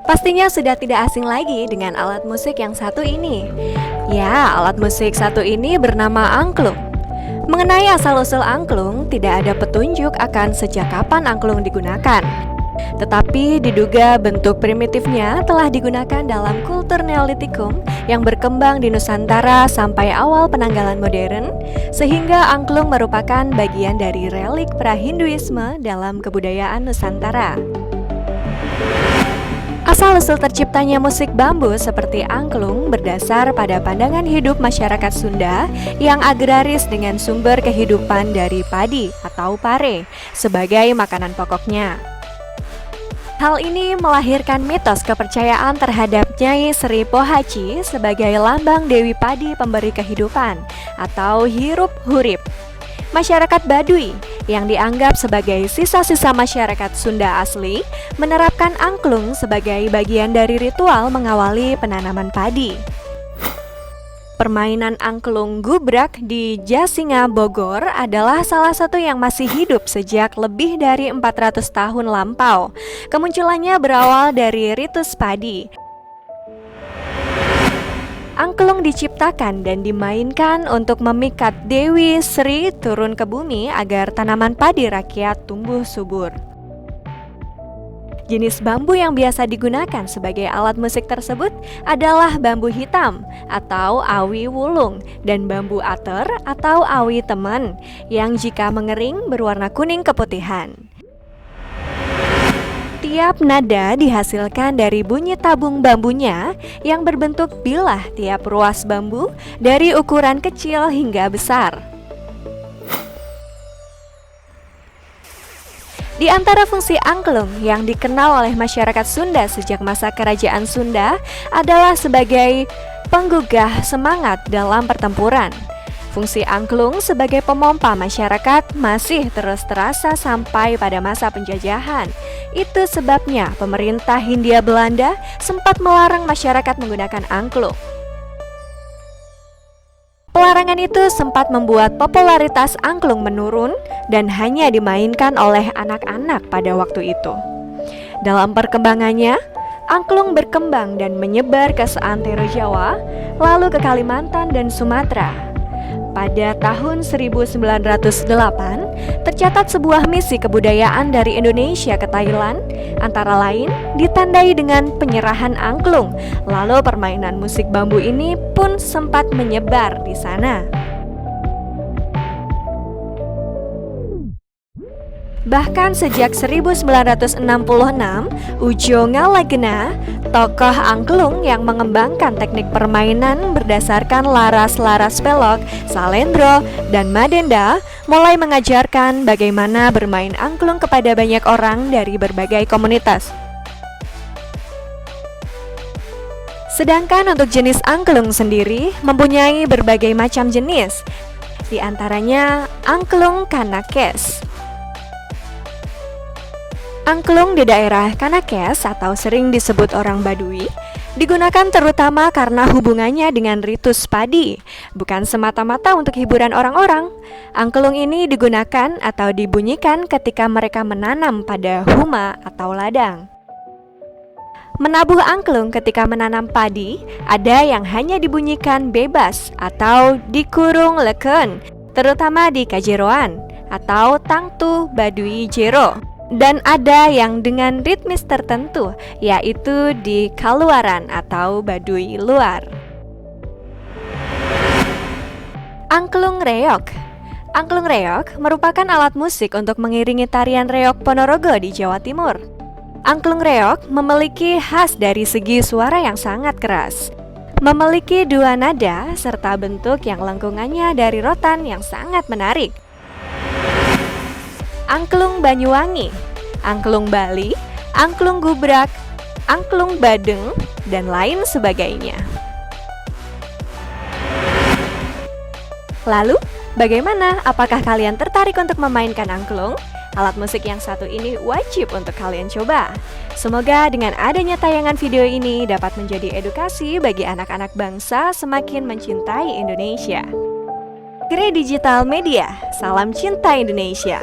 Pastinya sudah tidak asing lagi dengan alat musik yang satu ini. Ya, alat musik satu ini bernama angklung. Mengenai asal-usul angklung, tidak ada petunjuk akan sejak kapan angklung digunakan. Tetapi diduga bentuk primitifnya telah digunakan dalam kultur Neolitikum yang berkembang di Nusantara sampai awal penanggalan modern, sehingga angklung merupakan bagian dari relik pra-Hinduisme dalam kebudayaan Nusantara. Asal-usul terciptanya musik bambu seperti angklung berdasar pada pandangan hidup masyarakat Sunda yang agraris dengan sumber kehidupan dari padi atau pare sebagai makanan pokoknya. Hal ini melahirkan mitos kepercayaan terhadap Nyai Sri Pohaci sebagai lambang Dewi Padi pemberi kehidupan atau hirup hurip. Masyarakat Baduy yang dianggap sebagai sisa-sisa masyarakat Sunda asli menerapkan angklung sebagai bagian dari ritual mengawali penanaman padi. Permainan angklung gubrak di Jasinga, Bogor adalah salah satu yang masih hidup sejak lebih dari 400 tahun lampau. Kemunculannya berawal dari ritus padi. Angklung diciptakan dan dimainkan untuk memikat Dewi Sri turun ke bumi agar tanaman padi rakyat tumbuh subur. Jenis bambu yang biasa digunakan sebagai alat musik tersebut adalah bambu hitam atau awi wulung dan bambu ater atau awi teman yang jika mengering berwarna kuning keputihan. Tiap nada dihasilkan dari bunyi tabung bambunya yang berbentuk bilah tiap ruas bambu dari ukuran kecil hingga besar. Di antara fungsi angklung yang dikenal oleh masyarakat Sunda sejak masa Kerajaan Sunda adalah sebagai penggugah semangat dalam pertempuran. Fungsi angklung sebagai pemompa masyarakat masih terus terasa sampai pada masa penjajahan. Itu sebabnya pemerintah Hindia Belanda sempat melarang masyarakat menggunakan angklung. Pelarangan itu sempat membuat popularitas angklung menurun dan hanya dimainkan oleh anak-anak pada waktu itu. Dalam perkembangannya, angklung berkembang dan menyebar ke seantero Jawa, lalu ke Kalimantan dan Sumatera. Pada tahun 1908, tercatat sebuah misi kebudayaan dari Indonesia ke Thailand, antara lain ditandai dengan penyerahan angklung. Lalu permainan musik bambu ini pun sempat menyebar di sana. Bahkan sejak 1966, Ujo Ngalagena, tokoh angklung yang mengembangkan teknik permainan berdasarkan laras-laras pelok, salendro, dan madenda, mulai mengajarkan bagaimana bermain angklung kepada banyak orang dari berbagai komunitas. Sedangkan untuk jenis angklung sendiri mempunyai berbagai macam jenis, di antaranya angklung Kanakes. Angklung di daerah Kanakes atau sering disebut orang Baduy digunakan terutama karena hubungannya dengan ritus padi, bukan semata-mata untuk hiburan orang-orang. Angklung ini digunakan atau dibunyikan ketika mereka menanam pada huma atau ladang. Menabuh angklung ketika menanam padi ada yang hanya dibunyikan bebas atau dikurung leken, terutama di Kajeroan atau Tangtu Baduy Jero. Dan ada yang dengan ritmis tertentu, yaitu di Kaluaran atau Baduy luar. Angklung reog. Angklung reog merupakan alat musik untuk mengiringi tarian reog Ponorogo di Jawa Timur. Angklung reog memiliki khas dari segi suara yang sangat keras. Memiliki dua nada serta bentuk yang lengkungannya dari rotan yang sangat menarik. Angklung Banyuwangi, angklung Bali, angklung gubrak, angklung Badeng, dan lain sebagainya. Lalu, bagaimana? Apakah kalian tertarik untuk memainkan angklung? Alat musik yang satu ini wajib untuk kalian coba. Semoga dengan adanya tayangan video ini dapat menjadi edukasi bagi anak-anak bangsa semakin mencintai Indonesia. Grey Digital Media, salam cinta Indonesia.